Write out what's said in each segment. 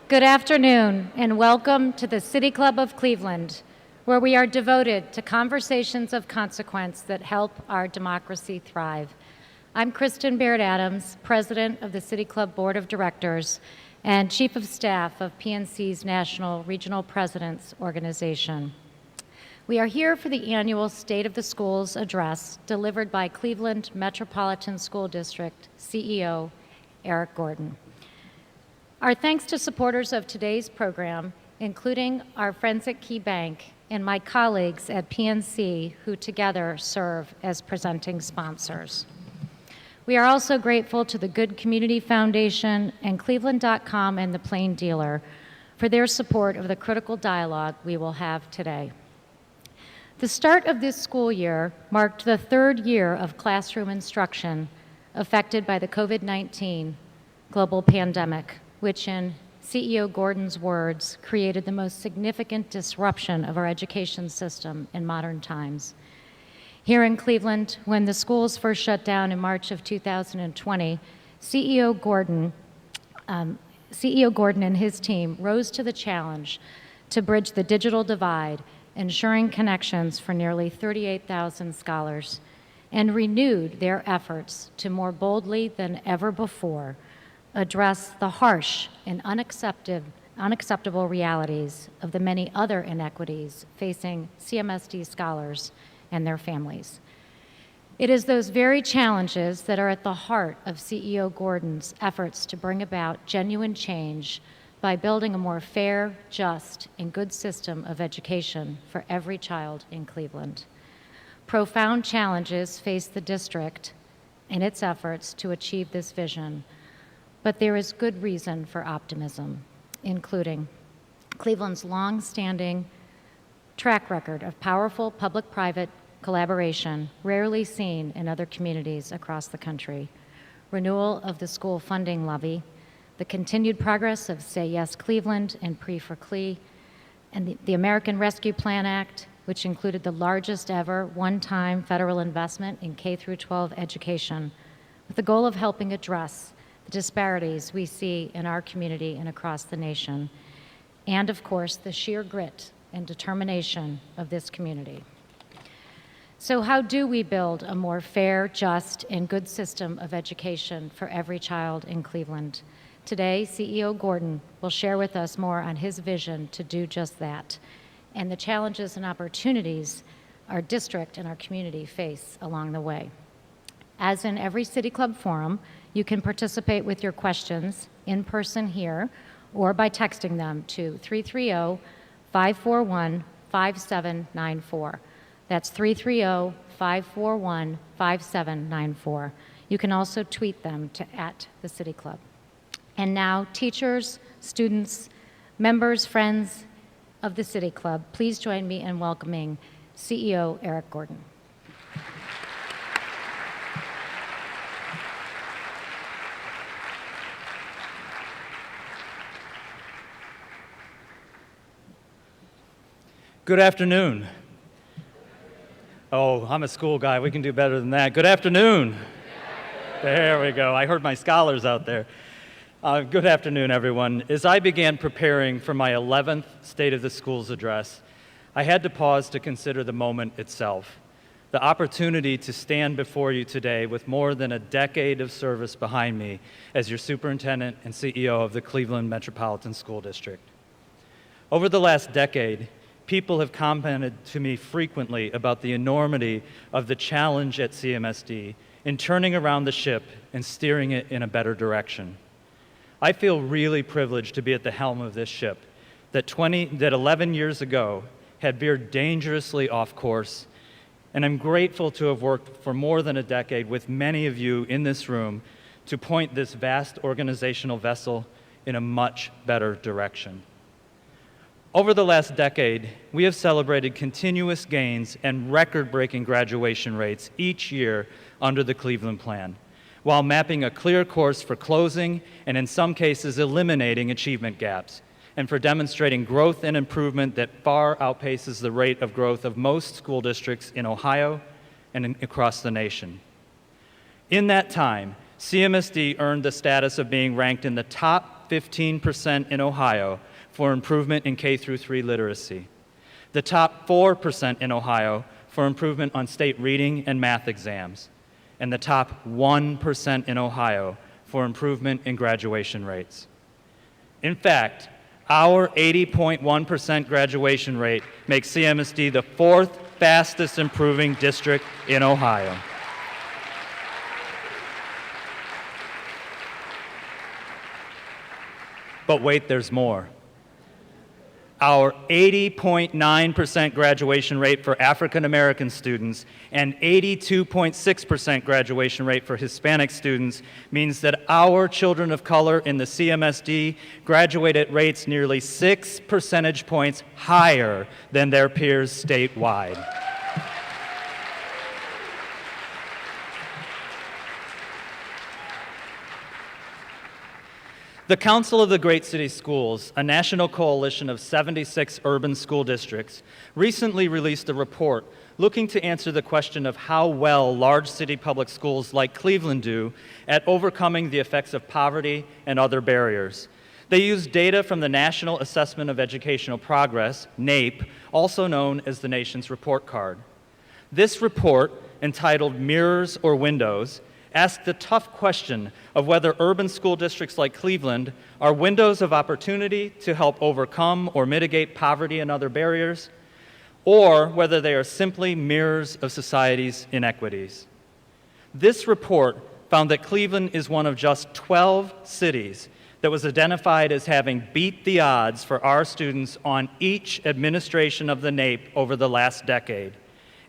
Good afternoon, and welcome to the City Club of Cleveland, where we are devoted to conversations of consequence that help our democracy thrive. I'm Kristen Baird-Adams, President of the City Club Board of Directors and Chief of Staff of PNC's National Regional Presidents Organization. We are here for the annual State of the Schools address delivered by Cleveland Metropolitan School District CEO Eric Gordon. Our thanks to supporters of today's program, including our friends at Key Bank and my colleagues at PNC, who together serve as presenting sponsors. We are also grateful to the Good Community Foundation and Cleveland.com and the Plain Dealer for their support of the critical dialogue we will have today. The start of this school year marked the third year of classroom instruction affected by the COVID-19 global pandemic, which in CEO Gordon's words, created the most significant disruption of our education system in modern times. Here in Cleveland, when the schools first shut down in March of 2020, CEO Gordon and his team rose to the challenge to bridge the digital divide, ensuring connections for nearly 38,000 scholars, and renewed their efforts to more boldly than ever before address the harsh and unacceptable realities of the many other inequities facing CMSD scholars and their families. It is those very challenges that are at the heart of CEO Gordon's efforts to bring about genuine change by building a more fair, just, and good system of education for every child in Cleveland. Profound challenges face the district in its efforts to achieve this vision, but there is good reason for optimism, including Cleveland's long-standing track record of powerful public-private collaboration, rarely seen in other communities across the country, renewal of the school funding levy, the continued progress of Say Yes Cleveland and Pre for CLE, and the American Rescue Plan Act, which included the largest ever one-time federal investment in K-12 education, with the goal of helping address disparities we see in our community and across the nation, and of course, the sheer grit and determination of this community. So how do we build a more fair, just, and good system of education for every child in Cleveland? Today, CEO Gordon will share with us more on his vision to do just that, and the challenges and opportunities our district and our community face along the way. As in every City Club forum, you can participate with your questions in person here or by texting them to 330-541-5794. That's 330-541-5794. You can also tweet them to @TheCityClub. And now, teachers, students, members, friends of the City Club, please join me in welcoming CEO Eric Gordon. Good afternoon. Oh, I'm a school guy. We can do better than that. Good afternoon. There we go. I heard my scholars out there. Good afternoon, everyone. As I began preparing for my 11th State of the Schools address, I had to pause to consider the moment itself, the opportunity to stand before you today with more than a decade of service behind me as your superintendent and CEO of the Cleveland Metropolitan School District. Over the last decade, people have commented to me frequently about the enormity of the challenge at CMSD in turning around the ship and steering it in a better direction. I feel really privileged to be at the helm of this ship that 11 years ago had veered dangerously off course, and I'm grateful to have worked for more than a decade with many of you in this room to point this vast organizational vessel in a much better direction. Over the last decade, we have celebrated continuous gains and record-breaking graduation rates each year under the Cleveland Plan, while mapping a clear course for closing and in some cases eliminating achievement gaps, and for demonstrating growth and improvement that far outpaces the rate of growth of most school districts in Ohio and across the nation. In that time, CMSD earned the status of being ranked in the top top 15% in Ohio for improvement in K through 3 literacy, the top 4% in Ohio for improvement on state reading and math exams, and the top 1% in Ohio for improvement in graduation rates. In fact, our 80.1% graduation rate makes CMSD the fourth fastest improving district in Ohio. But wait, there's more. Our 80.9% graduation rate for African American students and 82.6% graduation rate for Hispanic students means that our children of color in the CMSD graduate at rates nearly 6 percentage points higher than their peers statewide. The Council of the Great City Schools, a national coalition of 76 urban school districts, recently released a report looking to answer the question of how well large city public schools like Cleveland do at overcoming the effects of poverty and other barriers. They used data from the National Assessment of Educational Progress, NAEP, also known as the nation's report card. This report, entitled Mirrors or Windows, asked the tough question of whether urban school districts like Cleveland are windows of opportunity to help overcome or mitigate poverty and other barriers, or whether they are simply mirrors of society's inequities. This report found that Cleveland is one of just 12 cities that was identified as having beat the odds for our students on each administration of the NAEP over the last decade,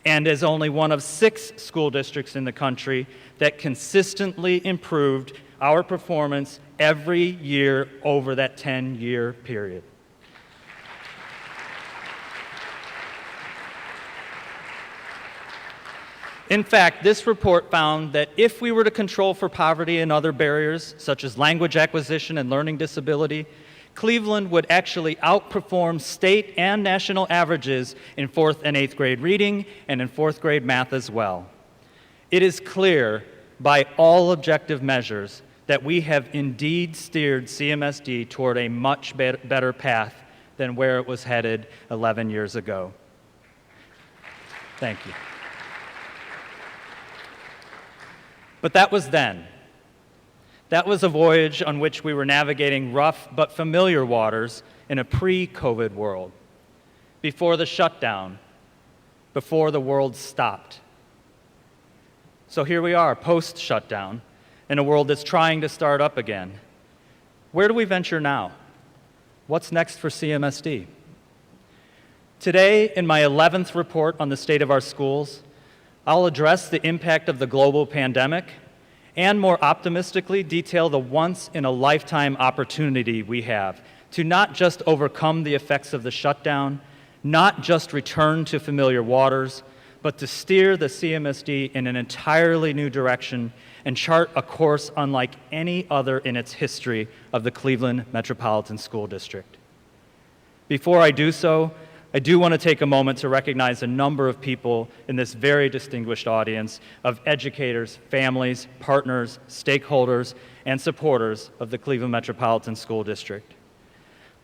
and as only one of 6 school districts in the country that consistently improved our performance every year over that 10-year period. In fact, this report found that if we were to control for poverty and other barriers, such as language acquisition and learning disability, Cleveland would actually outperform state and national averages in 4th and 8th grade reading and in 4th grade math as well. It is clear by all objective measures that we have indeed steered CMSD toward a much better path than where it was headed 11 years ago. Thank you. But that was then. That was a voyage on which we were navigating rough but familiar waters in a pre-COVID world, before the shutdown, before the world stopped. So here we are, post-shutdown, in a world that's trying to start up again. Where do we venture now? What's next for CMSD? Today, in my 11th report on the state of our schools, I'll address the impact of the global pandemic and more optimistically detail the once-in-a-lifetime opportunity we have to not just overcome the effects of the shutdown, not just return to familiar waters, but to steer the CMSD in an entirely new direction and chart a course unlike any other in its history of the Cleveland Metropolitan School District. Before I do so, I do want to take a moment to recognize a number of people in this very distinguished audience of educators, families, partners, stakeholders, and supporters of the Cleveland Metropolitan School District.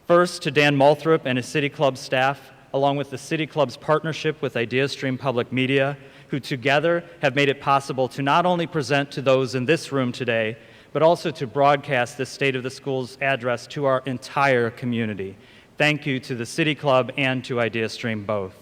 First, to Dan Moulthrop and his City Club staff, along with the City Club's partnership with IdeaStream Public Media, who together have made it possible to not only present to those in this room today, but also to broadcast this State of the Schools address to our entire community. Thank you to the City Club and to IdeaStream both.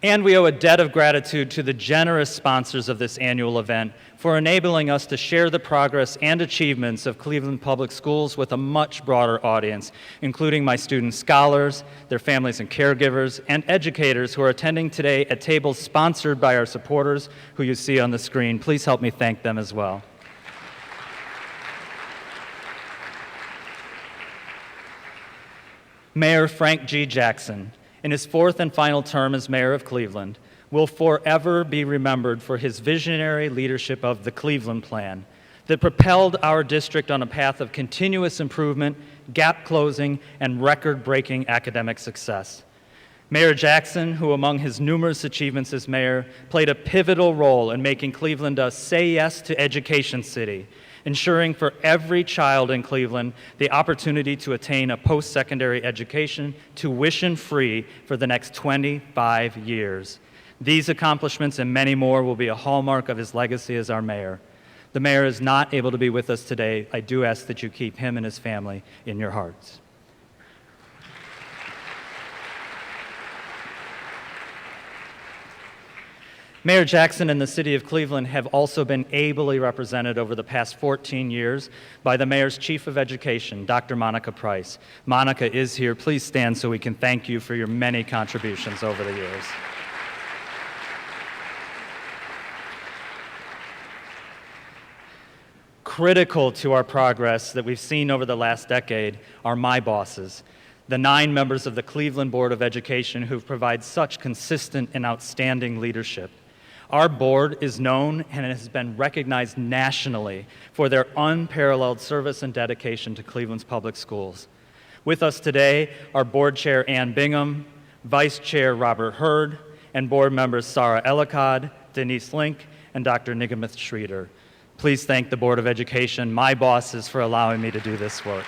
And we owe a debt of gratitude to the generous sponsors of this annual event for enabling us to share the progress and achievements of Cleveland Public Schools with a much broader audience, including my student scholars, their families and caregivers, and educators who are attending today at tables sponsored by our supporters, who you see on the screen. Please help me thank them as well. Mayor Frank G. Jackson, in his 4th and final term as mayor of Cleveland, will forever be remembered for his visionary leadership of the Cleveland Plan that propelled our district on a path of continuous improvement, gap closing, and record-breaking academic success. Mayor Jackson, who among his numerous achievements as mayor, played a pivotal role in making Cleveland a say yes to education city, ensuring for every child in Cleveland the opportunity to attain a post-secondary education tuition-free for the next 25 years. These accomplishments and many more will be a hallmark of his legacy as our mayor. The mayor is not able to be with us today. I do ask that you keep him and his family in your hearts. Mayor Jackson and the City of Cleveland have also been ably represented over the past 14 years by the Mayor's Chief of Education, Dr. Monica Price. Monica is here. Please stand so we can thank you for your many contributions over the years. Critical to our progress that we've seen over the last decade are my bosses, the 9 members of the Cleveland Board of Education who provide such consistent and outstanding leadership. Our board is known and has been recognized nationally for their unparalleled service and dedication to Cleveland's public schools. With us today are Board Chair Ann Bingham, Vice Chair Robert Hurd, and board members Sarah Ellicott, Denise Link, and Dr. Nigamith Schroeder. Please thank the Board of Education, my bosses, for allowing me to do this work.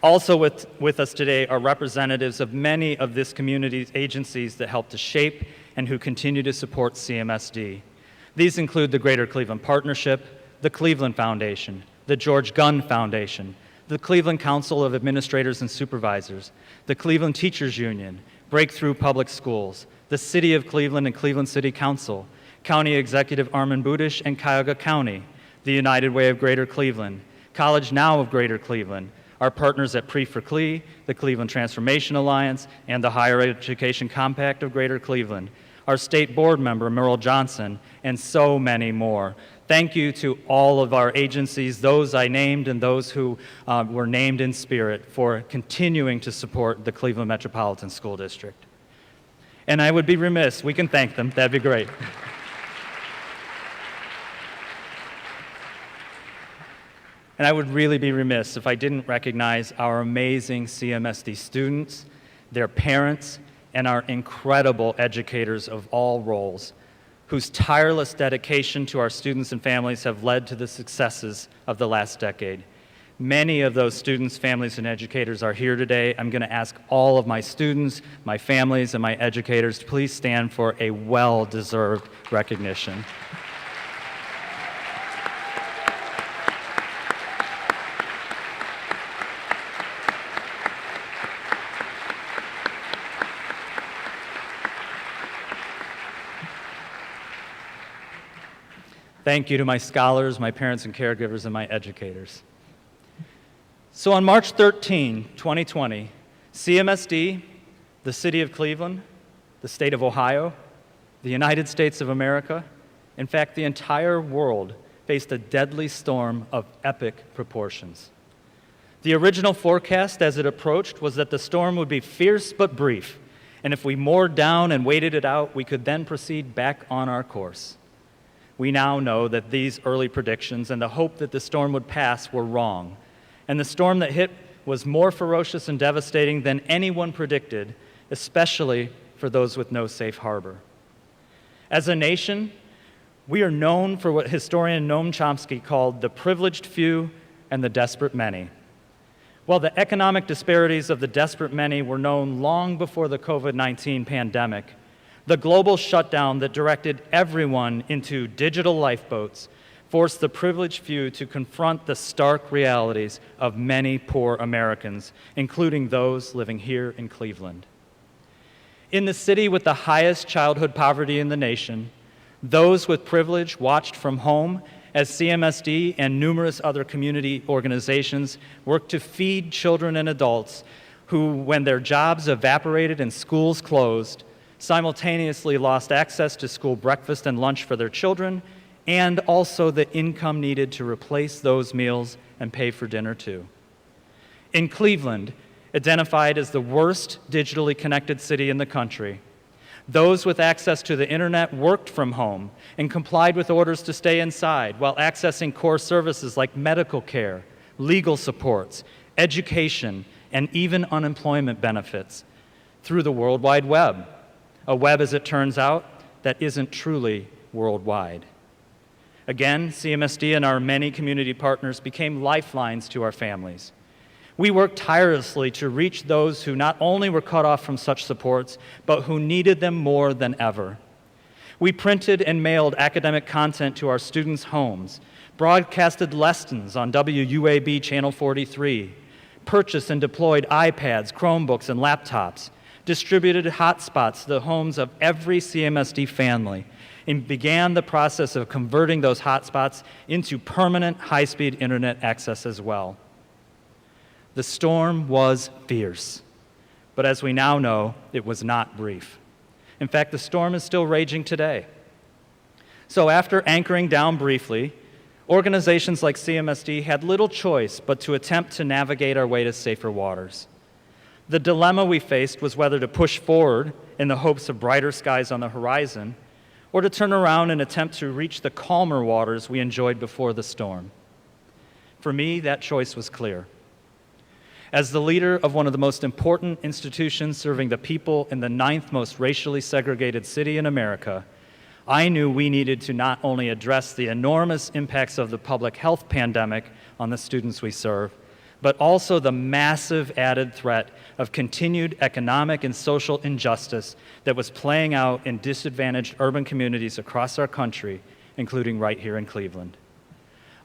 Also with us today are representatives of many of this community's agencies that help to shape and who continue to support CMSD. These include the Greater Cleveland Partnership, the Cleveland Foundation, the George Gunn Foundation, the Cleveland Council of Administrators and Supervisors, the Cleveland Teachers Union, Breakthrough Public Schools, the City of Cleveland and Cleveland City Council, County Executive Armin Budish and Cuyahoga County, the United Way of Greater Cleveland, College Now of Greater Cleveland, our partners at Pre-for-Cle, the Cleveland Transformation Alliance, and the Higher Education Compact of Greater Cleveland, our state board member, Merle Johnson, and so many more. Thank you to all of our agencies, those I named and those who were named in spirit, for continuing to support the Cleveland Metropolitan School District. And I would be remiss, we can thank them, that'd be great. And I would really be remiss if I didn't recognize our amazing CMSD students, their parents, and our incredible educators of all roles, whose tireless dedication to our students and families have led to the successes of the last decade. Many of those students, families, and educators are here today. I'm going to ask all of my students, my families, and my educators to please stand for a well-deserved recognition. Thank you to my scholars, my parents and caregivers, and my educators. So on March 13, 2020, CMSD, the City of Cleveland, the State of Ohio, the United States of America, in fact, the entire world faced a deadly storm of epic proportions. The original forecast as it approached was that the storm would be fierce but brief, and if we moored down and waited it out, we could then proceed back on our course. We now know that these early predictions and the hope that the storm would pass were wrong, and the storm that hit was more ferocious and devastating than anyone predicted, especially for those with no safe harbor. As a nation, we are known for what historian Noam Chomsky called the privileged few and the desperate many. While the economic disparities of the desperate many were known long before the COVID-19 pandemic, the global shutdown that directed everyone into digital lifeboats forced the privileged few to confront the stark realities of many poor Americans, including those living here in Cleveland. In the city with the highest childhood poverty in the nation, those with privilege watched from home as CMSD and numerous other community organizations worked to feed children and adults who, when their jobs evaporated and schools closed, simultaneously lost access to school breakfast and lunch for their children, and also the income needed to replace those meals and pay for dinner too. In Cleveland, identified as the worst digitally connected city in the country, those with access to the internet worked from home and complied with orders to stay inside while accessing core services like medical care, legal supports, education, and even unemployment benefits through the World Wide Web, a web, as it turns out, that isn't truly worldwide. Again, CMSD and our many community partners became lifelines to our families. We worked tirelessly to reach those who not only were cut off from such supports, but who needed them more than ever. We printed and mailed academic content to our students' homes, broadcasted lessons on WUAB Channel 43, purchased and deployed iPads, Chromebooks, and laptops, distributed hotspots to the homes of every CMSD family, and began the process of converting those hotspots into permanent high-speed internet access as well. The storm was fierce, but as we now know, it was not brief. In fact, the storm is still raging today. So after anchoring down briefly, organizations like CMSD had little choice but to attempt to navigate our way to safer waters. The dilemma we faced was whether to push forward in the hopes of brighter skies on the horizon, or to turn around and attempt to reach the calmer waters we enjoyed before the storm. For me, that choice was clear. As the leader of one of the most important institutions serving the people in the 9th most racially segregated city in America, I knew we needed to not only address the enormous impacts of the public health pandemic on the students we serve, but also the massive added threat of continued economic and social injustice that was playing out in disadvantaged urban communities across our country, including right here in Cleveland.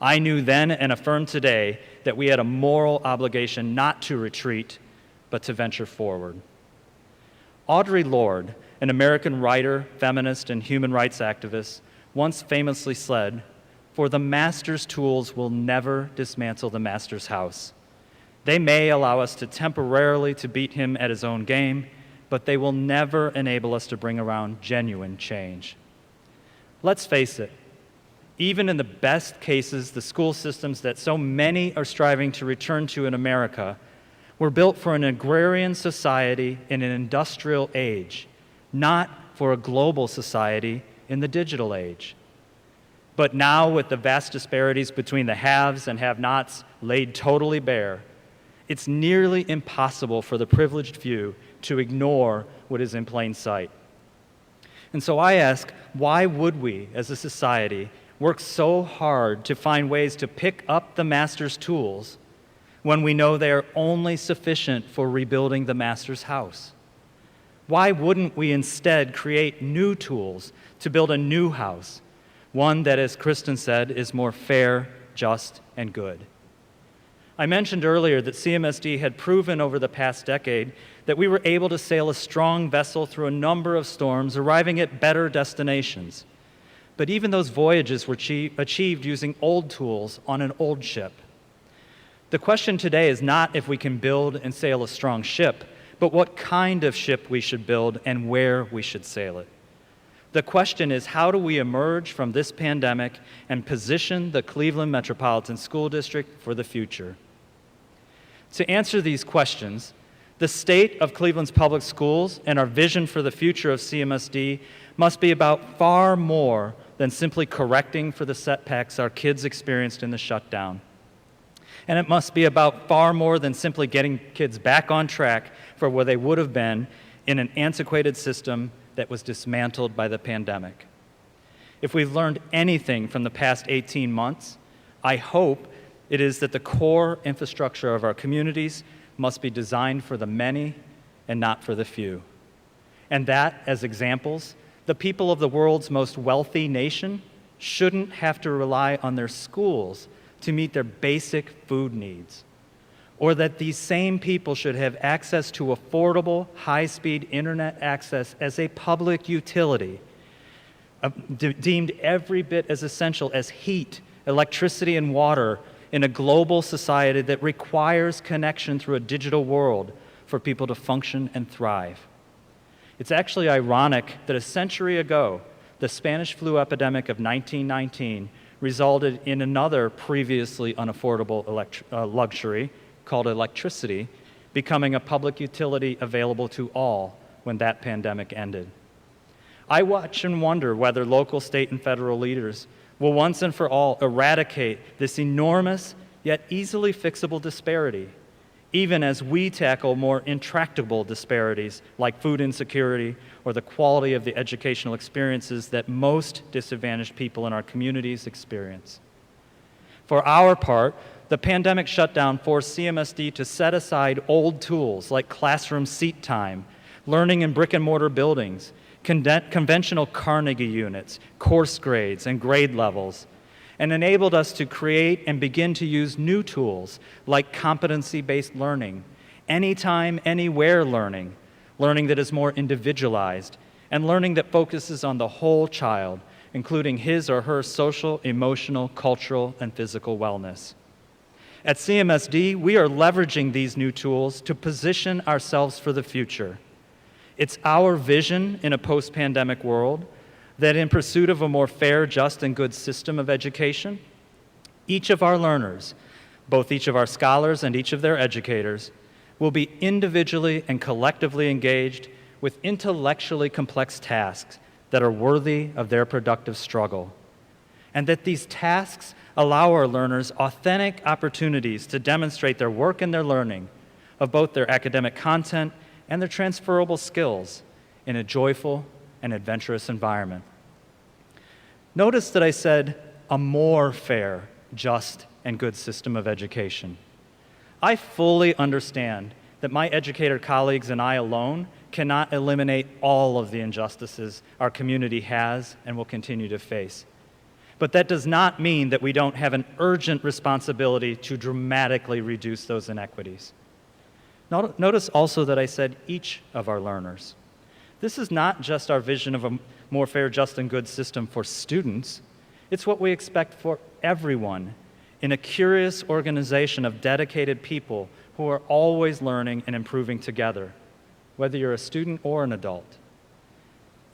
I knew then and affirm today that we had a moral obligation not to retreat, but to venture forward. Audre Lorde, an American writer, feminist, and human rights activist, once famously said, "For the master's tools will never dismantle the master's house. They may allow us to temporarily to beat him at his own game, but they will never enable us to bring around genuine change." Let's face it, even in the best cases, the school systems that so many are striving to return to in America were built for an agrarian society in an industrial age, not for a global society in the digital age. But now, with the vast disparities between the haves and have-nots laid totally bare, it's nearly impossible for the privileged few to ignore what is in plain sight. And so I ask, why would we, as a society, work so hard to find ways to pick up the master's tools when we know they are only sufficient for rebuilding the master's house? Why wouldn't we instead create new tools to build a new house, one that, as Kristen said, is more fair, just, and good? I mentioned earlier that CMSD had proven over the past decade that we were able to sail a strong vessel through a number of storms, arriving at better destinations. But even those voyages were achieved using old tools on an old ship. The question today is not if we can build and sail a strong ship, but what kind of ship we should build and where we should sail it. The question is, how do we emerge from this pandemic and position the Cleveland Metropolitan School District for the future? To answer these questions, the state of Cleveland's public schools and our vision for the future of CMSD must be about far more than simply correcting for the setbacks our kids experienced in the shutdown. And it must be about far more than simply getting kids back on track for where they would have been in an antiquated system that was dismantled by the pandemic. If we've learned anything from the past 18 months, I hope it is that the core infrastructure of our communities must be designed for the many and not for the few. And that, as examples, the people of the world's most wealthy nation shouldn't have to rely on their schools to meet their basic food needs, or that these same people should have access to affordable, high-speed internet access as a public utility, deemed every bit as essential as heat, electricity, and water in a global society that requires connection through a digital world for people to function and thrive. It's actually ironic that a century ago, the Spanish flu epidemic of 1919 resulted in another previously unaffordable luxury called electricity becoming a public utility available to all when that pandemic ended. I watch and wonder whether local, state, and federal leaders will once and for all eradicate this enormous yet easily fixable disparity, even as we tackle more intractable disparities like food insecurity or the quality of the educational experiences that most disadvantaged people in our communities experience. For our part, the pandemic shutdown forced CMSD to set aside old tools like classroom seat time, learning in brick-and-mortar buildings, conventional Carnegie units, course grades, and grade levels, and enabled us to create and begin to use new tools like competency-based learning, anytime, anywhere learning, learning that is more individualized, and learning that focuses on the whole child, including his or her social, emotional, cultural, and physical wellness. At CMSD, we are leveraging these new tools to position ourselves for the future. It's our vision in a post-pandemic world that in pursuit of a more fair, just, and good system of education, each of our learners, both each of our scholars and each of their educators, will be individually and collectively engaged with intellectually complex tasks that are worthy of their productive struggle, and that these tasks allow our learners authentic opportunities to demonstrate their work and their learning of both their academic content and their transferable skills in a joyful and adventurous environment. Notice that I said a more fair, just, and good system of education. I fully understand that my educator colleagues and I alone cannot eliminate all of the injustices our community has and will continue to face. But that does not mean that we don't have an urgent responsibility to dramatically reduce those inequities. Notice also that I said each of our learners. This is not just our vision of a more fair, just, and good system for students. It's what we expect for everyone in a curious organization of dedicated people who are always learning and improving together, whether you're a student or an adult.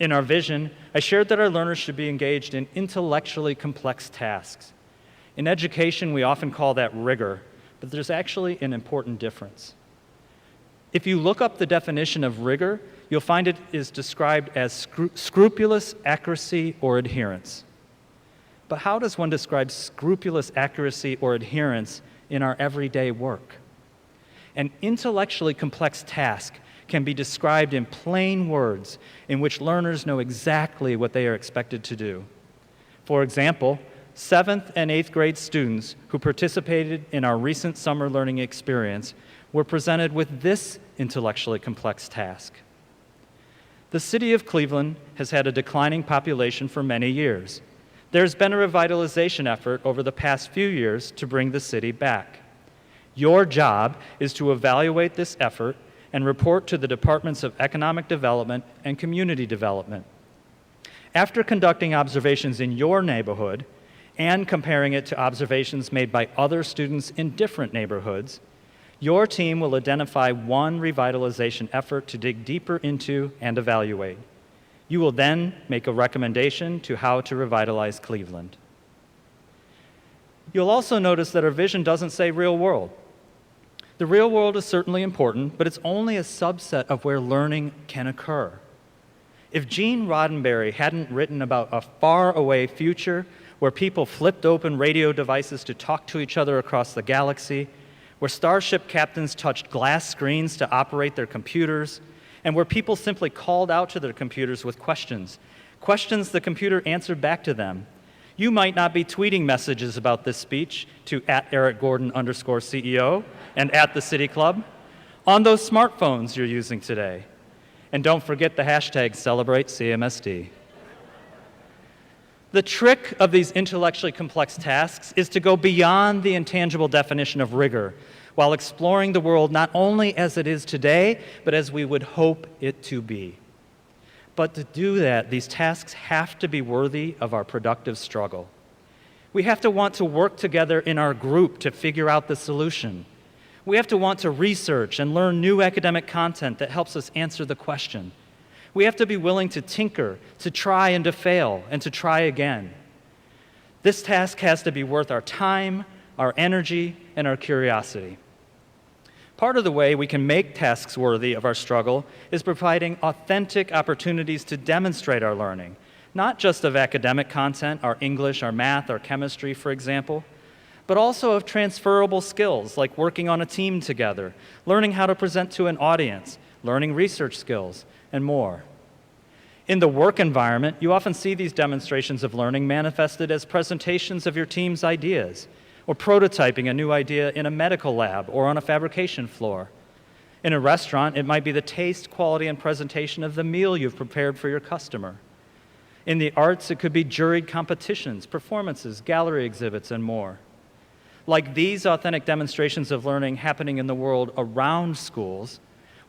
In our vision, I shared that our learners should be engaged in intellectually complex tasks. In education, we often call that rigor, but there's actually an important difference. If you look up the definition of rigor, you'll find it is described as scrupulous accuracy or adherence. But how does one describe scrupulous accuracy or adherence in our everyday work? An intellectually complex task can be described in plain words in which learners know exactly what they are expected to do. For example, 7th and 8th grade students who participated in our recent summer learning experience were presented with this intellectually complex task. The city of Cleveland has had a declining population for many years. There's been a revitalization effort over the past few years to bring the city back. Your job is to evaluate this effort and report to the Departments of Economic Development and Community Development. After conducting observations in your neighborhood and comparing it to observations made by other students in different neighborhoods, your team will identify one revitalization effort to dig deeper into and evaluate. You will then make a recommendation to how to revitalize Cleveland. You'll also notice that our vision doesn't say real world. The real world is certainly important, but it's only a subset of where learning can occur. If Gene Roddenberry hadn't written about a faraway future where people flipped open radio devices to talk to each other across the galaxy, where starship captains touched glass screens to operate their computers, and where people simply called out to their computers with questions the computer answered back to them, you might not be tweeting messages about this speech to @Eric Gordon _CEO and @the City Club on those smartphones you're using today. And don't forget the hashtag #CelebrateCMSD. The trick of these intellectually complex tasks is to go beyond the intangible definition of rigor while exploring the world not only as it is today, but as we would hope it to be. But to do that, these tasks have to be worthy of our productive struggle. We have to want to work together in our group to figure out the solution. We have to want to research and learn new academic content that helps us answer the question. We have to be willing to tinker, to try and to fail, and to try again. This task has to be worth our time, our energy, and our curiosity. Part of the way we can make tasks worthy of our struggle is providing authentic opportunities to demonstrate our learning, not just of academic content, our English, our math, our chemistry, for example, but also of transferable skills like working on a team together, learning how to present to an audience, learning research skills, and more. In the work environment, you often see these demonstrations of learning manifested as presentations of your team's ideas, or prototyping a new idea in a medical lab or on a fabrication floor. In a restaurant, it might be the taste, quality, and presentation of the meal you've prepared for your customer. In the arts, it could be juried competitions, performances, gallery exhibits, and more. Like these authentic demonstrations of learning happening in the world around schools,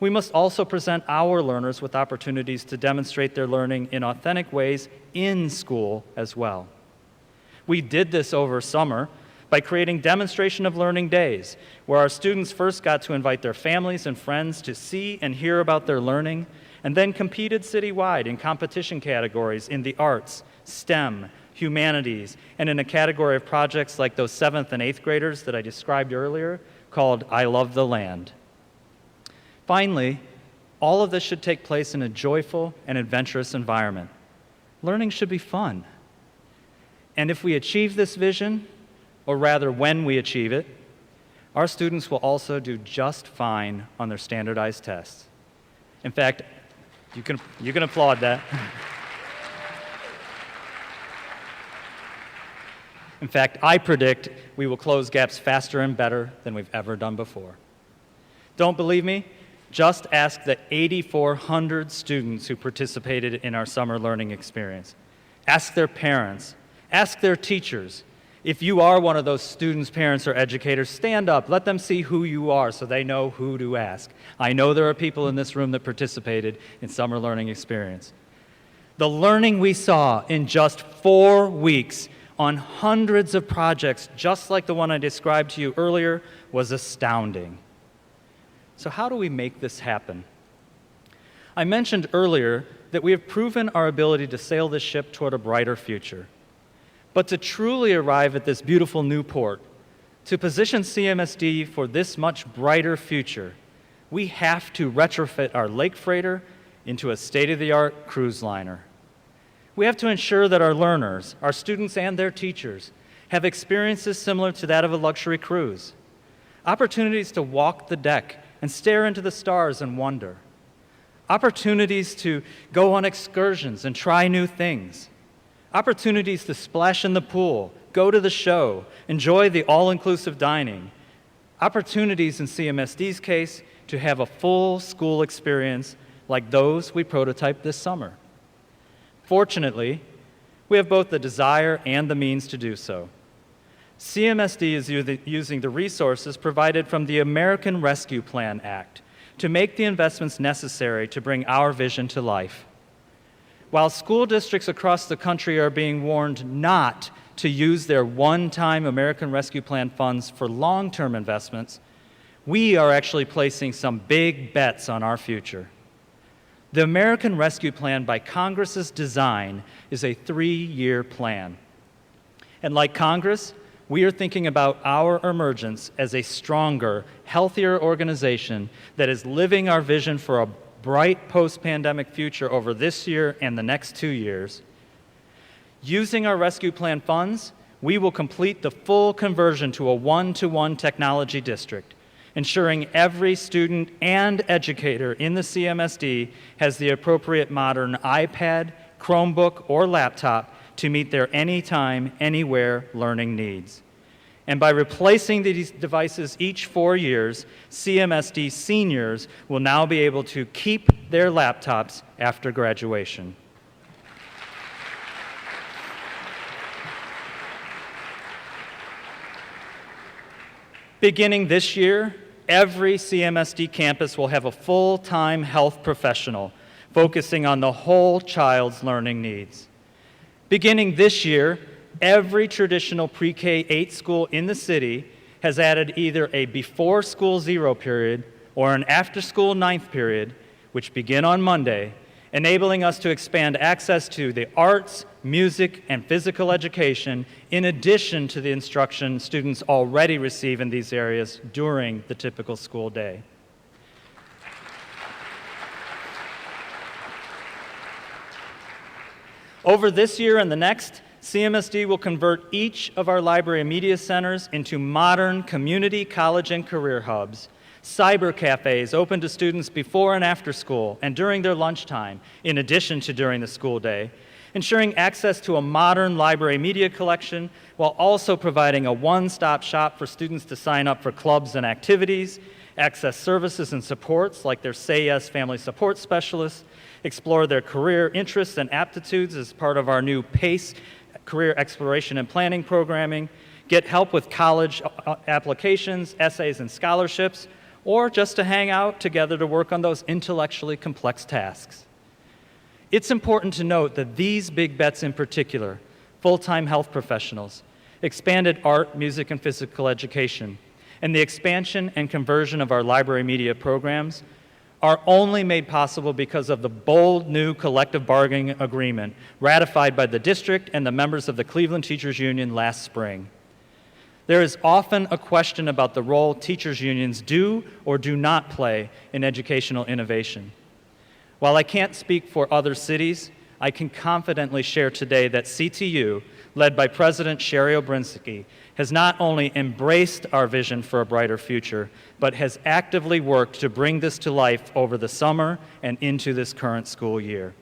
we must also present our learners with opportunities to demonstrate their learning in authentic ways in school as well. We did this over summer by creating demonstration of learning days, where our students first got to invite their families and friends to see and hear about their learning, and then competed citywide in competition categories in the arts, STEM, humanities, and in a category of projects like those 7th and 8th graders that I described earlier called I Love the Land. Finally, all of this should take place in a joyful and adventurous environment. Learning should be fun. And if we achieve this vision, or rather when we achieve it, our students will also do just fine on their standardized tests. In fact, you can applaud that. In fact, I predict we will close gaps faster and better than we've ever done before. Don't believe me? Just ask the 8,400 students who participated in our summer learning experience. Ask their parents. Ask their teachers. If you are one of those students, parents, or educators, stand up. Let them see who you are so they know who to ask. I know there are people in this room that participated in summer learning experience. The learning we saw in just 4 weeks on hundreds of projects, just like the one I described to you earlier, was astounding. So how do we make this happen? I mentioned earlier that we have proven our ability to sail this ship toward a brighter future. But to truly arrive at this beautiful new port, to position CMSD for this much brighter future, we have to retrofit our lake freighter into a state-of-the-art cruise liner. We have to ensure that our learners, our students and their teachers, have experiences similar to that of a luxury cruise. Opportunities to walk the deck and stare into the stars and wonder. Opportunities to go on excursions and try new things. Opportunities to splash in the pool, go to the show, enjoy the all-inclusive dining. Opportunities in CMSD's case to have a full school experience like those we prototyped this summer. Fortunately, we have both the desire and the means to do so. CMSD is using the resources provided from the American Rescue Plan Act to make the investments necessary to bring our vision to life. While school districts across the country are being warned not to use their one-time American Rescue Plan funds for long-term investments, we are actually placing some big bets on our future. The American Rescue Plan, by Congress's design, is a 3-year plan. And like Congress, we are thinking about our emergence as a stronger, healthier organization that is living our vision for a bright post-pandemic future over this year and the next 2 years. Using our rescue plan funds, we will complete the full conversion to a one-to-one technology district, ensuring every student and educator in the CMSD has the appropriate modern iPad, Chromebook, or laptop to meet their anytime, anywhere learning needs. And by replacing these devices each 4 years, CMSD seniors will now be able to keep their laptops after graduation. Beginning this year, every CMSD campus will have a full-time health professional focusing on the whole child's learning needs. Beginning this year, every traditional pre-K-8 school in the city has added either a before-school 0 period or an after-school 9th period, which begin on Monday, enabling us to expand access to the arts, music, and physical education in addition to the instruction students already receive in these areas during the typical school day. Over this year and the next, CMSD will convert each of our library and media centers into modern community college and career hubs, cyber cafes open to students before and after school and during their lunchtime, in addition to during the school day, ensuring access to a modern library media collection while also providing a one-stop shop for students to sign up for clubs and activities, access services and supports like their Say Yes Family Support Specialists, explore their career interests and aptitudes as part of our new PACE Career Exploration and Planning programming, get help with college applications, essays, and scholarships, or just to hang out together to work on those intellectually complex tasks. It's important to note that these big bets in particular, full-time health professionals, expanded art, music, and physical education, and the expansion and conversion of our library media programs are only made possible because of the bold new collective bargaining agreement ratified by the district and the members of the Cleveland Teachers Union last spring. There is often a question about the role teachers' unions do or do not play in educational innovation. While I can't speak for other cities, I can confidently share today that CTU, led by President Sherry Obrinsky, has not only embraced our vision for a brighter future, but has actively worked to bring this to life over the summer and into this current school year.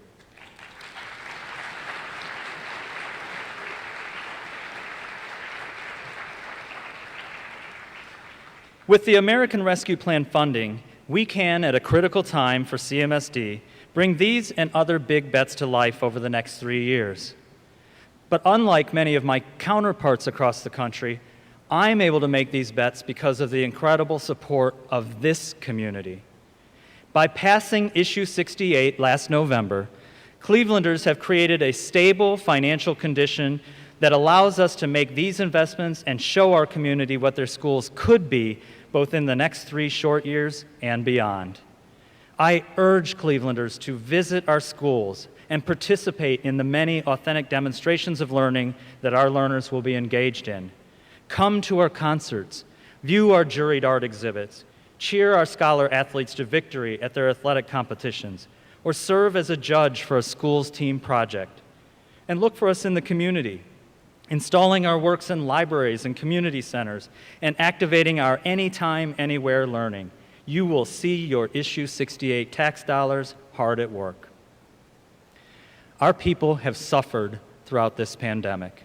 With the American Rescue Plan funding, we can, at a critical time for CMSD, bring these and other big bets to life over the next 3 years. But unlike many of my counterparts across the country, I'm able to make these bets because of the incredible support of this community. By passing Issue 68 last November, Clevelanders have created a stable financial condition that allows us to make these investments and show our community what their schools could be, both in the next 3 short years and beyond. I urge Clevelanders to visit our schools and participate in the many authentic demonstrations of learning that our learners will be engaged in. Come to our concerts, view our juried art exhibits, cheer our scholar athletes to victory at their athletic competitions, or serve as a judge for a school's team project. And look for us in the community, installing our works in libraries and community centers, and activating our anytime, anywhere learning. You will see your Issue 68 tax dollars hard at work. Our people have suffered throughout this pandemic.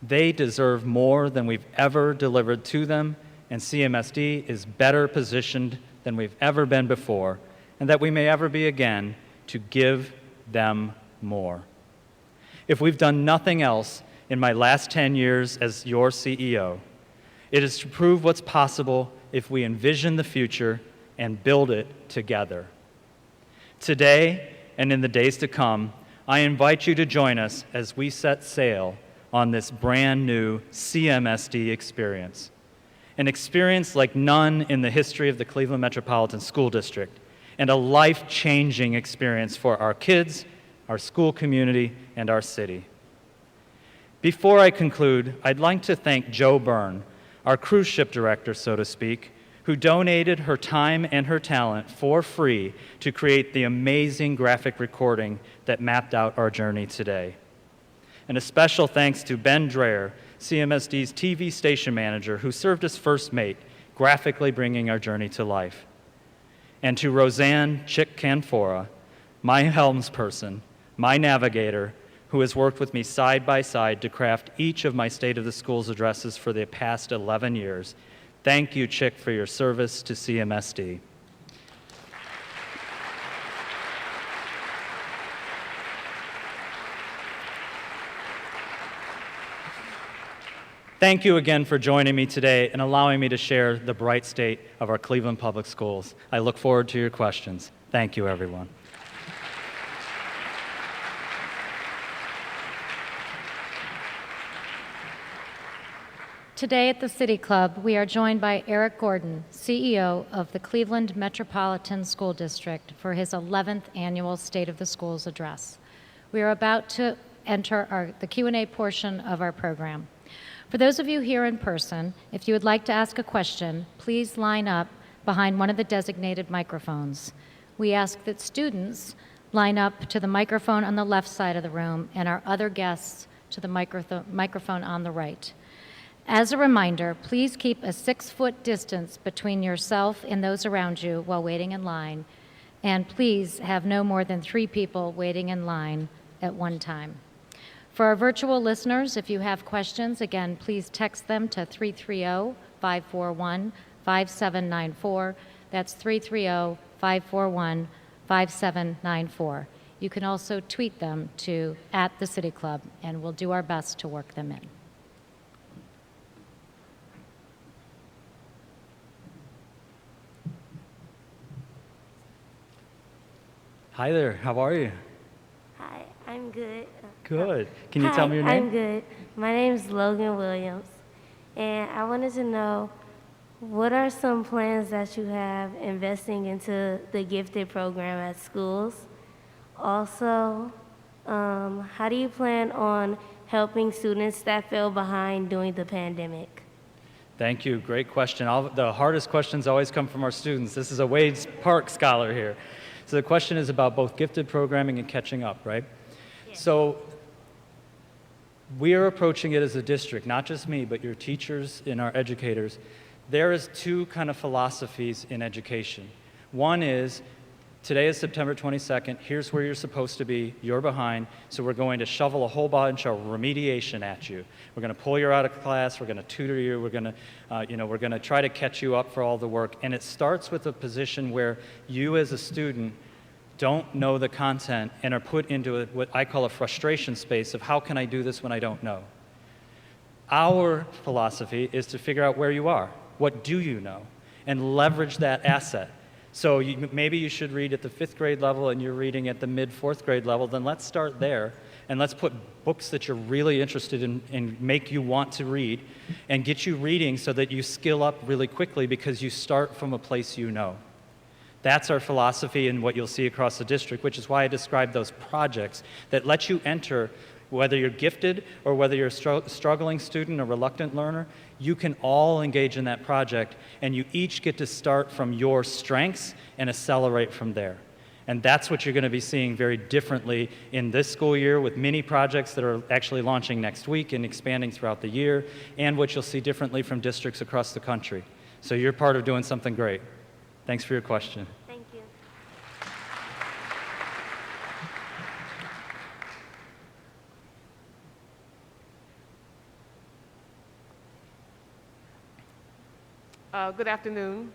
They deserve more than we've ever delivered to them, and CMSD is better positioned than we've ever been before, and that we may ever be again, to give them more. If we've done nothing else in my last 10 years as your CEO, it is to prove what's possible if we envision the future and build it together. Today, and in the days to come, I invite you to join us as we set sail on this brand new CMSD experience, an experience like none in the history of the Cleveland Metropolitan School District, and a life-changing experience for our kids, our school community, and our city. Before I conclude, I'd like to thank Jo Byrne, our cruise ship director, so to speak, who donated her time and her talent for free to create the amazing graphic recording that mapped out our journey today. And a special thanks to Ben Dreher, CMSD's TV station manager, who served as first mate, graphically bringing our journey to life. And to Roseanne Chick Canfora, my helmsperson, my navigator, who has worked with me side by side to craft each of my State of the Schools addresses for the past 11 years. Thank you, Chick, for your service to CMSD. Thank you again for joining me today and allowing me to share the bright state of our Cleveland Public Schools. I look forward to your questions. Thank you, everyone. Today at the City Club, we are joined by Eric Gordon, CEO of the Cleveland Metropolitan School District, for his 11th annual State of the Schools address. We are about to enter the Q&A portion of our program. For those of you here in person, if you would like to ask a question, please line up behind one of the designated microphones. We ask that students line up to the microphone on the left side of the room and our other guests to the microphone on the right. As a reminder, please keep a 6-foot distance between yourself and those around you while waiting in line, and please have no more than 3 people waiting in line at one time. For our virtual listeners, if you have questions, again, please text them to 330-541-5794. That's 330-541-5794. You can also tweet them to @TheCityClub, and we'll do our best to work them in. Hi there, how are you? Hi, I'm good. Good. Can you tell me your Hi, name? I'm good. My name is Logan Williams, and I wanted to know what are some plans that you have investing into the gifted program at schools? Also, how do you plan on helping students that fell behind during the pandemic? Thank you, great question. The hardest questions always come from our students. This is a Wade Park scholar here. So the question is about both gifted programming and catching up, right? Yes. So we are approaching it as a district, not just me, but your teachers and our educators. There is 2 kind of philosophies in education. One is, today is September 22nd, here's where you're supposed to be, you're behind, so we're going to shovel a whole bunch of remediation at you. We're going to pull you out of class, we're going to tutor you, we're going to try to catch you up for all the work. And it starts with a position where you as a student don't know the content and are put into what I call a frustration space of how can I do this when I don't know. Our philosophy is to figure out where you are, what do you know, and leverage that asset. So maybe you should read at the 5th grade level and you're reading at the mid-4th grade level, then let's start there and let's put books that you're really interested in and make you want to read and get you reading so that you skill up really quickly because you start from a place you know. That's our philosophy and what you'll see across the district, which is why I described those projects that let you enter, whether you're gifted or whether you're a struggling student or reluctant learner, you can all engage in that project and you each get to start from your strengths and accelerate from there. And that's what you're going to be seeing very differently in this school year with mini projects that are actually launching next week and expanding throughout the year, and what you'll see differently from districts across the country. So you're part of doing something great. Thanks for your question. Thank you. Good afternoon.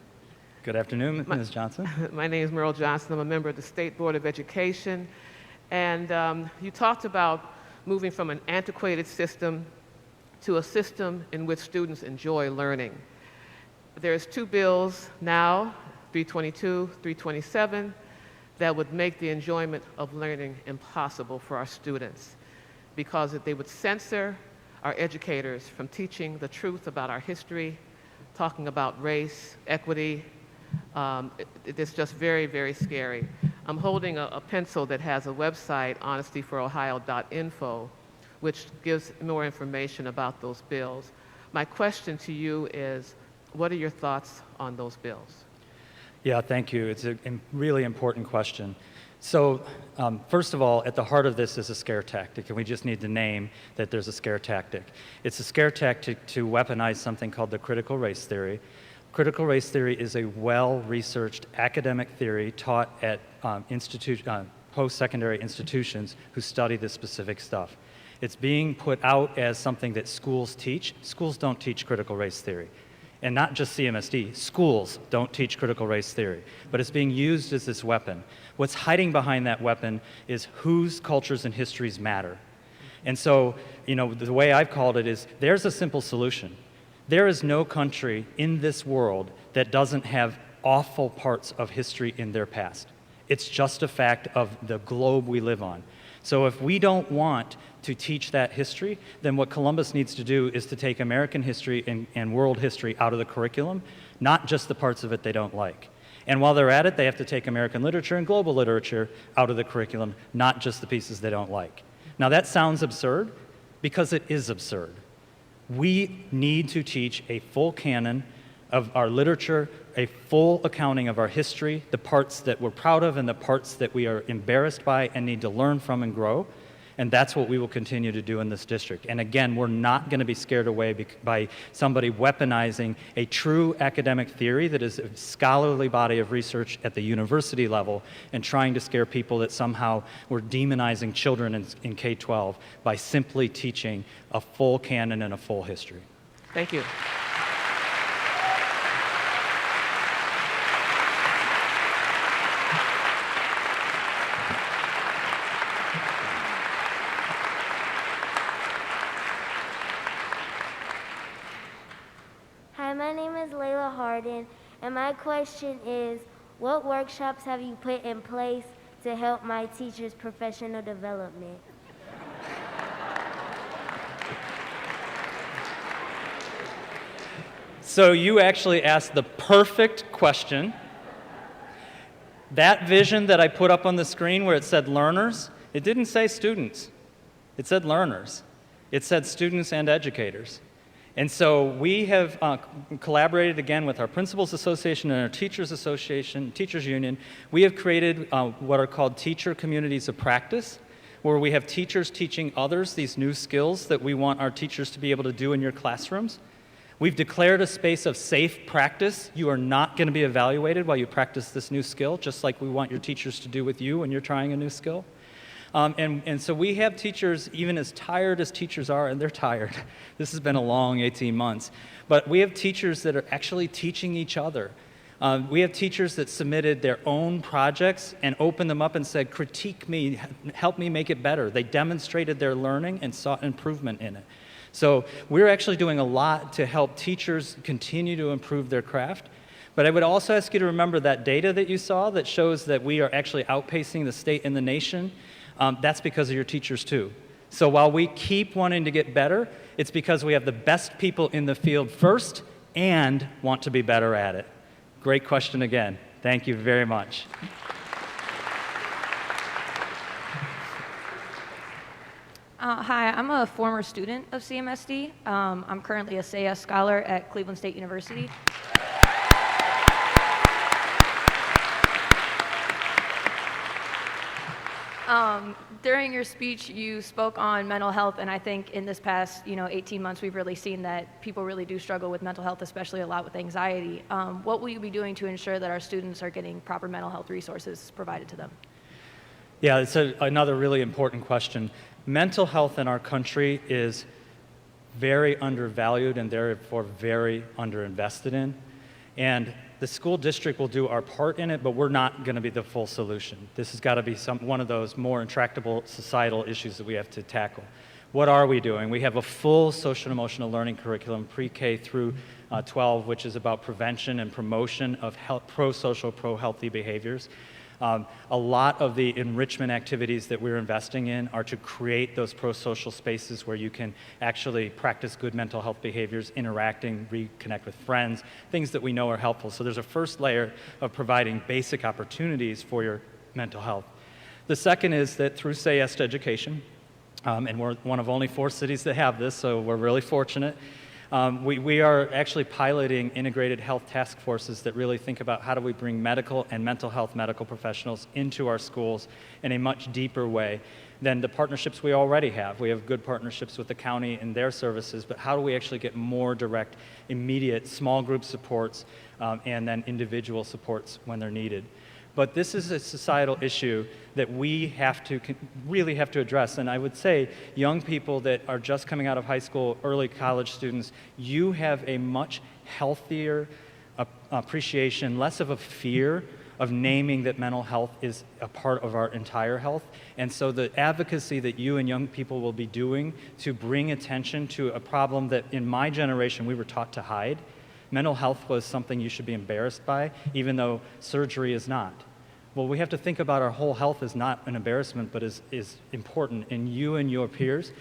Good afternoon, Ms. Johnson. My name is Merle Johnson. I'm a member of the State Board of Education. And you talked about moving from an antiquated system to a system in which students enjoy learning. There's 2 bills now, 322, 327, that would make the enjoyment of learning impossible for our students because they would censor our educators from teaching the truth about our history, talking about race, equity. It's just very, very scary. I'm holding a pencil that has a website, honestyforohio.info, which gives more information about those bills. My question to you is, what are your thoughts on those bills? Yeah, thank you. It's a really important question. So first of all, at the heart of this is a scare tactic, and we just need to name that there's a scare tactic. It's a scare tactic to weaponize something called the critical race theory. Critical race theory is a well-researched academic theory taught at post-secondary institutions who study this specific stuff. It's being put out as something that schools teach. Schools don't teach critical race theory. And not just CMSD, schools don't teach critical race theory, but it's being used as this weapon. What's hiding behind that weapon is whose cultures and histories matter. And so, the way I've called it is, there's a simple solution. There is no country in this world that doesn't have awful parts of history in their past. It's just a fact of the globe we live on. So if we don't want to teach that history, then what Columbus needs to do is to take American history and world history out of the curriculum, not just the parts of it they don't like. And while they're at it, they have to take American literature and global literature out of the curriculum, not just the pieces they don't like. Now that sounds absurd because it is absurd. We need to teach a full canon of our literature, a full accounting of our history, the parts that we're proud of and the parts that we are embarrassed by and need to learn from and grow. And that's what we will continue to do in this district. And again, we're not going to be scared away by somebody weaponizing a true academic theory that is a scholarly body of research at the university level and trying to scare people that somehow we're demonizing children in K-12 by simply teaching a full canon and a full history. Thank you. Hi, my name is Layla Harden, and my question is, what workshops have you put in place to help my teachers' professional development? So you actually asked the perfect question. That vision that I put up on the screen where it said learners, it didn't say students. It said learners. It said students and educators. And so we have collaborated again with our Principals Association and our Teachers Association, Teachers Union. We have created what are called teacher communities of practice, where we have teachers teaching others these new skills that we want our teachers to be able to do in your classrooms. We've declared a space of safe practice. You are not going to be evaluated while you practice this new skill, just like we want your teachers to do with you when you're trying a new skill. And so we have teachers, even as tired as teachers are, and they're tired. This has been a long 18 months. But we have teachers that are actually teaching each other. We have teachers that submitted their own projects and opened them up and said, critique me, help me make it better. They demonstrated their learning and sought improvement in it. So we're actually doing a lot to help teachers continue to improve their craft. But I would also ask you to remember that data that you saw that shows that we are actually outpacing the state and the nation. That's because of your teachers too. So while we keep wanting to get better, it's because we have the best people in the field first and want to be better at it. Great question again. Thank you very much. Hi, I'm a former student of CMSD. I'm currently a SAS scholar at Cleveland State University. During your speech, you spoke on mental health, and I think in this past 18 months, we've really seen that people really do struggle with mental health, especially a lot with anxiety. What will you be doing to ensure that our students are getting proper mental health resources provided to them? Yeah, it's another really important question. Mental health in our country is very undervalued and therefore very underinvested in. And the school district will do our part in it, but we're not going to be the full solution. This has got to be one of those more intractable societal issues that we have to tackle. What are we doing? We have a full social and emotional learning curriculum, pre-K through 12, which is about prevention and promotion of pro-social, pro-healthy behaviors. A lot of the enrichment activities that we're investing in are to create those pro-social spaces where you can actually practice good mental health behaviors, interacting, reconnect with friends, things that we know are helpful. So there's a first layer of providing basic opportunities for your mental health. The second is that through SAYEST education, and we're one of only 4 cities that have this, so we're really fortunate. We are actually piloting integrated health task forces that really think about how do we bring medical and mental health medical professionals into our schools in a much deeper way than the partnerships we already have. We have good partnerships with the county and their services, but how do we actually get more direct, immediate, small group supports and then individual supports when they're needed. But this is a societal issue that we really have to address. And I would say young people that are just coming out of high school, early college students, you have a much healthier appreciation, less of a fear of naming that mental health is a part of our entire health. And so the advocacy that you and young people will be doing to bring attention to a problem that in my generation we were taught to hide. Mental health was something you should be embarrassed by, even though surgery is not. Well, we have to think about our whole health as not an embarrassment, but is important. And you and your peers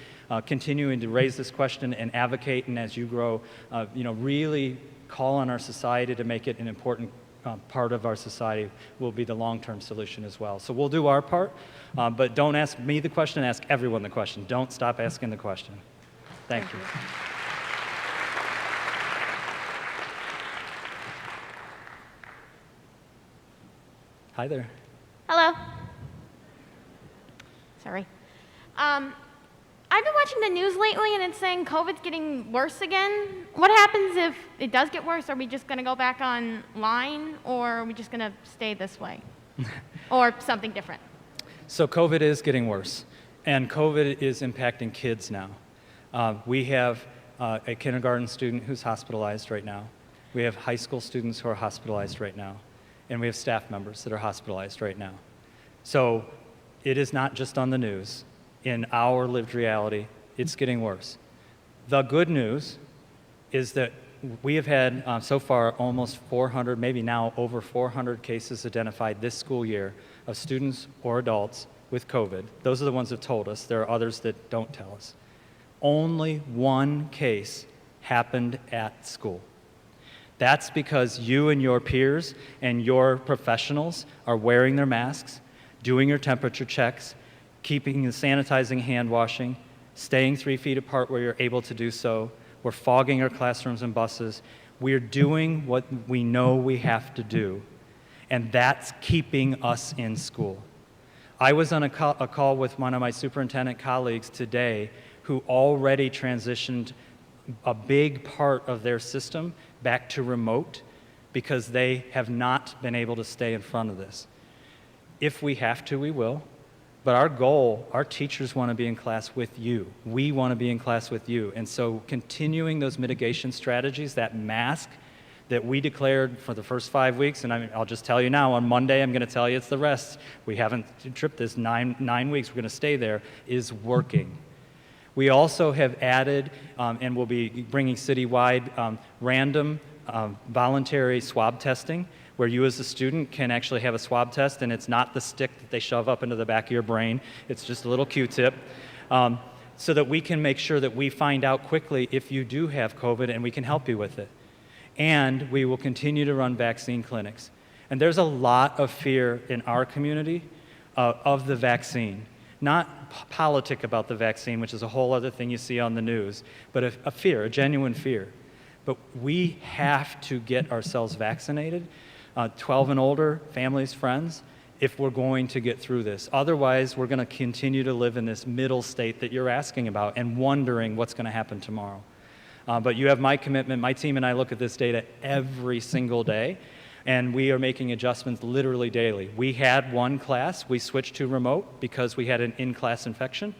continuing to raise this question and advocate, and as you grow, really call on our society to make it an important part of our society will be the long-term solution as well. So we'll do our part, but don't ask me the question, ask everyone the question. Don't stop asking the question. Thank you. Hi there. Hello. Sorry. I've been watching the news lately, and it's saying COVID's getting worse again. What happens if it does get worse? Are we just going to go back online, or are we just going to stay this way? Or something different? So COVID is getting worse, and COVID is impacting kids now. We have a kindergarten student who's hospitalized right now. We have high school students who are hospitalized right now, and we have staff members that are hospitalized right now. So it is not just on the news. In our lived reality, it's getting worse. The good news is that we have had so far almost 400, maybe now over 400 cases identified this school year of students or adults with COVID. Those are the ones that told us. There are others that don't tell us. Only one case happened at school. That's because you and your peers and your professionals are wearing their masks, doing your temperature checks, keeping and sanitizing, hand washing, staying 3 feet apart where you're able to do so. We're fogging our classrooms and buses. We're doing what we know we have to do, and that's keeping us in school. I was on a call with one of my superintendent colleagues today who already transitioned a big part of their system back to remote because they have not been able to stay in front of this. If we have to, we will. But our goal, our teachers want to be in class with you. We want to be in class with you. And so continuing those mitigation strategies, that mask that we declared for the first 5 weeks, and I'll just tell you now, on Monday I'm going to tell you it's the rest. We haven't tripped this 9 weeks. We're going to stay there, is working. We also have added, and we'll be bringing citywide random voluntary swab testing, where you as a student can actually have a swab test, and it's not the stick that they shove up into the back of your brain. It's just a little Q-tip, so that we can make sure that we find out quickly if you do have COVID, and we can help you with it. And we will continue to run vaccine clinics. And there's a lot of fear in our community of the vaccine. Not politic about the vaccine, which is a whole other thing you see on the news, but a fear, a genuine fear. But we have to get ourselves vaccinated, 12 and older, families, friends, if we're going to get through this. Otherwise, we're going to continue to live in this middle state that you're asking about and wondering what's going to happen tomorrow. But you have my commitment. My team and I look at this data every single day, and we are making adjustments literally daily. We had one class. We switched to remote because we had an in-class infection.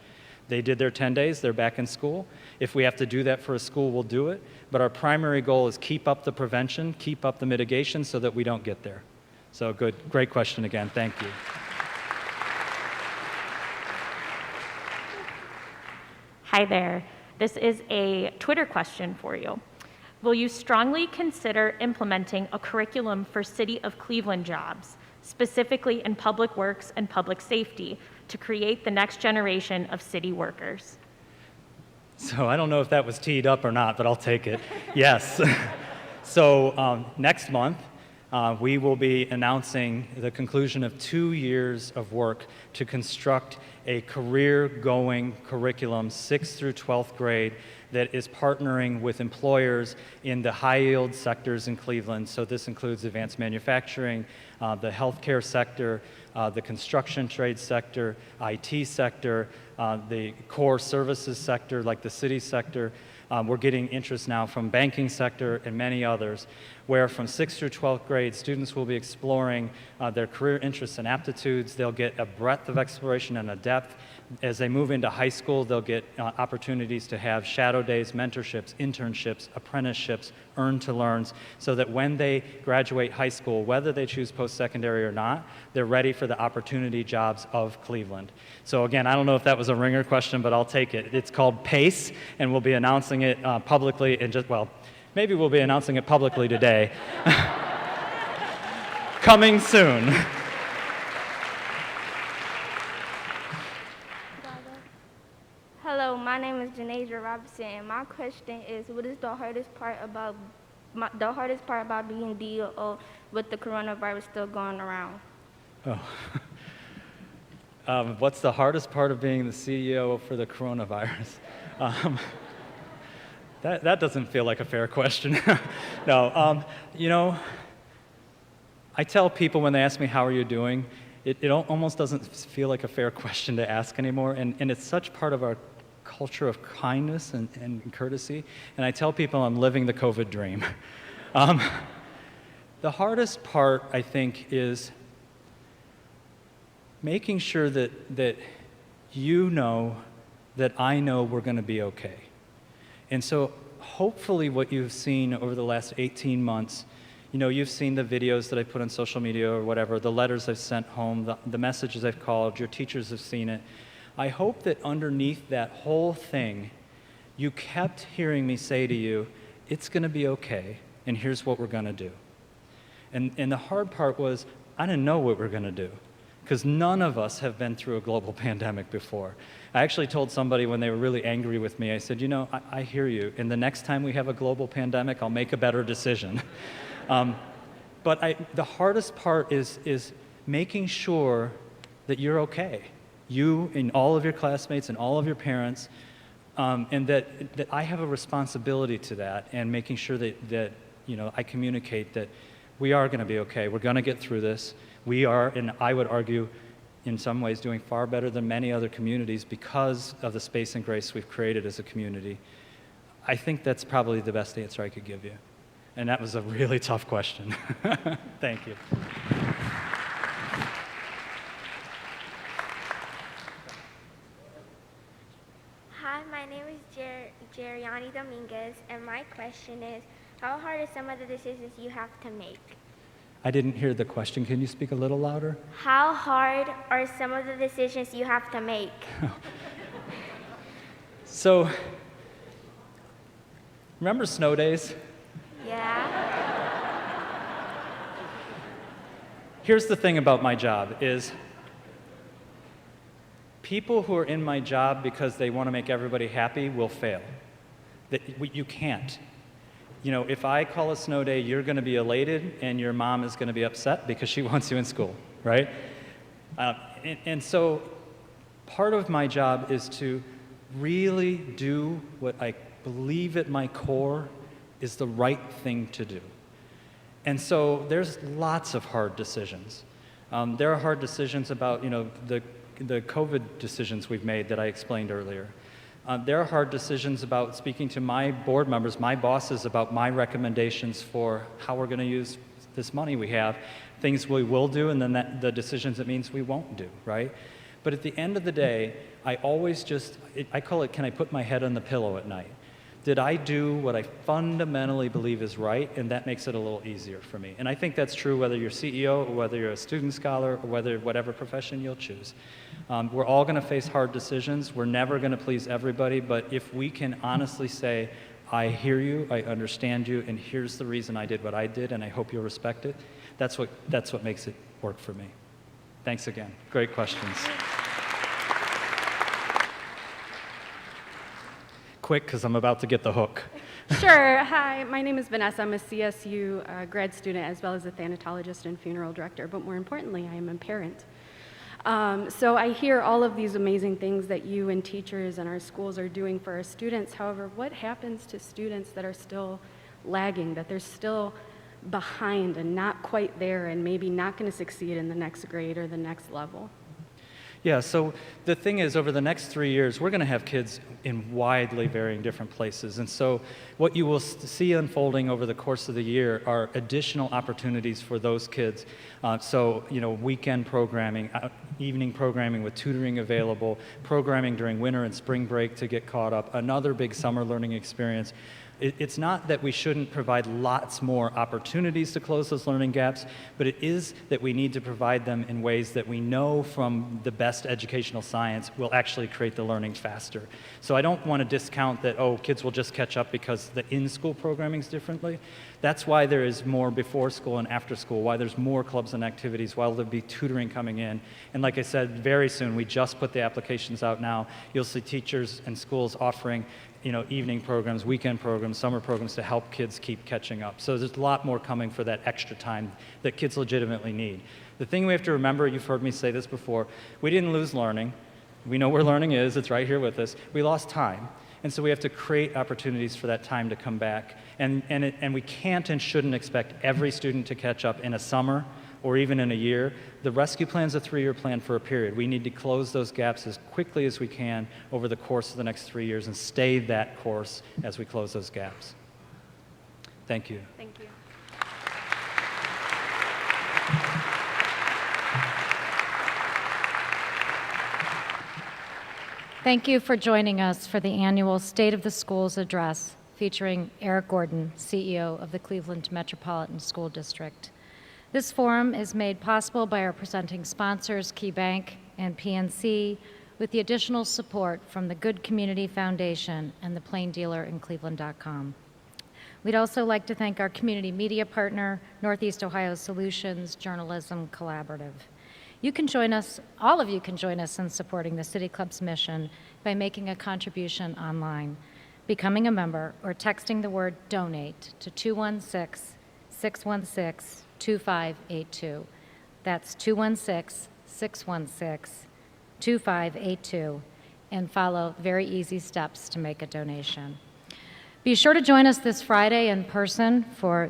They did their 10 days. They're back in school. If we have to do that for a school, we'll do it. But our primary goal is keep up the prevention, keep up the mitigation so that we don't get there. So good, great question again. Thank you. Hi there. This is a Twitter question for you. Will you strongly consider implementing a curriculum for City of Cleveland jobs, specifically in public works and public safety, to create the next generation of city workers? So I don't know if that was teed up or not, but I'll take it. Yes. So next month, we will be announcing the conclusion of 2 years of work to construct a career-going curriculum, 6th through 12th grade, that is partnering with employers in the high-yield sectors in Cleveland. So this includes advanced manufacturing, the healthcare sector, the construction trade sector, IT sector, the core services sector like the city sector. We're getting interest now from banking sector and many others, where from 6th through 12th grade, students will be exploring their career interests and aptitudes. They'll get a breadth of exploration and a depth. As they move into high school, they'll get opportunities to have shadow days, mentorships, internships, apprenticeships, earn-to-learns, so that when they graduate high school, whether they choose post-secondary or not, they're ready for the opportunity jobs of Cleveland. So again, I don't know if that was a ringer question, but I'll take it. It's called PACE, and we'll be announcing it publicly in maybe we'll be announcing it publicly today. Coming soon. Hello, my name is Janasia Robinson, and my question is, what is the hardest part about being DO with the coronavirus still going around? Oh. What's the hardest part of being the CEO for the coronavirus? That doesn't feel like a fair question. No, I tell people when they ask me, how are you doing? it almost doesn't feel like a fair question to ask anymore, and it's such part of our culture of kindness and courtesy, and I tell people I'm living the COVID dream. The hardest part, I think, is making sure that you know that I know we're going to be okay. And so hopefully what you've seen over the last 18 months, you've seen the videos that I put on social media or whatever, the letters I've sent home, the messages I've called, your teachers have seen it. I hope that underneath that whole thing, you kept hearing me say to you, it's going to be okay, and here's what we're going to do. And the hard part was, I didn't know what we were going to do, because none of us have been through a global pandemic before. I actually told somebody when they were really angry with me, I said, I hear you, and the next time we have a global pandemic, I'll make a better decision. But the hardest part is making sure that you're okay. You and all of your classmates and all of your parents, and that I have a responsibility to that, and making sure that I communicate that we are going to be okay. We're going to get through this. We are, and I would argue, in some ways, doing far better than many other communities because of the space and grace we've created as a community. I think that's probably the best answer I could give you. And that was a really tough question. Thank you. Hi, my name is Jeriani Dominguez, and my question is, how hard are some of the decisions you have to make? I didn't hear the question. Can you speak a little louder? How hard are some of the decisions you have to make? So, remember snow days? Yeah? Here's the thing about my job is people who are in my job because they want to make everybody happy will fail. You can't. If I call a snow day, you're going to be elated and your mom is going to be upset because she wants you in school, right? And so part of my job is to really do what I believe at my core is the right thing to do. And so there's lots of hard decisions. There are hard decisions about, the COVID decisions we've made that I explained earlier. There are hard decisions about speaking to my board members, my bosses, about my recommendations for how we're going to use this money we have, things we will do, and then the decisions it means we won't do, right? But at the end of the day, I always I call it, can I put my head on the pillow at night? Did I do what I fundamentally believe is right? And that makes it a little easier for me. And I think that's true whether you're CEO or whether you're a student scholar or whatever profession you'll choose. We're all going to face hard decisions. We're never going to please everybody. But if we can honestly say, I hear you, I understand you, and here's the reason I did what I did, and I hope you'll respect it, that's what makes it work for me. Thanks again. Great questions. Quick, because I'm about to get the hook. Sure. Hi, my name is Vanessa. I'm a CSU grad student as well as a thanatologist and funeral director, but more importantly, I am a parent. So I hear all of these amazing things that you and teachers and our schools are doing for our students. However, what happens to students that are still lagging, that they're still behind and not quite there and maybe not going to succeed in the next grade or the next level? Yeah, so the thing is, over the next 3 years, we're going to have kids in widely varying different places. And so what you will see unfolding over the course of the year are additional opportunities for those kids. Weekend programming, evening programming with tutoring available, programming during winter and spring break to get caught up, another big summer learning experience. It's not that we shouldn't provide lots more opportunities to close those learning gaps, but it is that we need to provide them in ways that we know from the best educational science will actually create the learning faster. So I don't want to discount that, kids will just catch up because the in-school programming is differently. That's why there is more before school and after school, why there's more clubs and activities, why there'll be tutoring coming in. And like I said, very soon, we just put the applications out now, you'll see teachers and schools offering evening programs, weekend programs, summer programs to help kids keep catching up. So there's a lot more coming for that extra time that kids legitimately need. The thing we have to remember, you've heard me say this before, we didn't lose learning. We know where learning is, it's right here with us. We lost time. And so we have to create opportunities for that time to come back. And we can't and shouldn't expect every student to catch up in a summer or even in a year. The rescue plan is a 3-year plan for a period. We need to close those gaps as quickly as we can over the course of the next 3 years and stay that course as we close those gaps. Thank you. Thank you. Thank you for joining us for the annual State of the Schools address featuring Eric Gordon, CEO of the Cleveland Metropolitan School District. This forum is made possible by our presenting sponsors, Key Bank and PNC, with the additional support from the Good Community Foundation and the Plain Dealer in Cleveland.com. We'd also like to thank our community media partner, Northeast Ohio Solutions Journalism Collaborative. You can join us, all of you can join us in supporting the City Club's mission by making a contribution online, becoming a member, or texting the word donate to 216-616-2582. That's 216-616-2582, and follow very easy steps to make a donation. Be sure to join us this Friday in person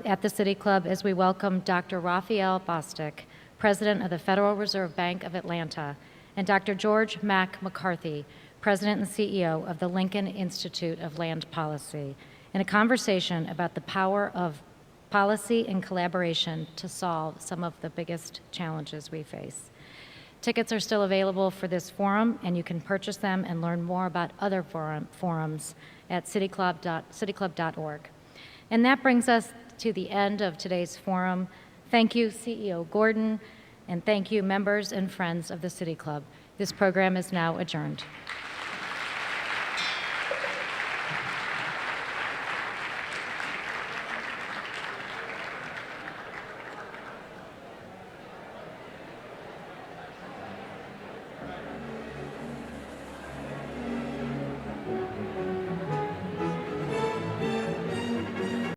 at the City Club as we welcome Dr. Raphael Bostic, President of the Federal Reserve Bank of Atlanta, and Dr. George Mack McCarthy, President and CEO of the Lincoln Institute of Land Policy, in a conversation about the power of policy and collaboration to solve some of the biggest challenges we face. Tickets are still available for this forum, and you can purchase them and learn more about other forums at cityclub.org. And that brings us to the end of today's forum. Thank you, CEO Gordon, and thank you, members and friends of the City Club. This program is now adjourned.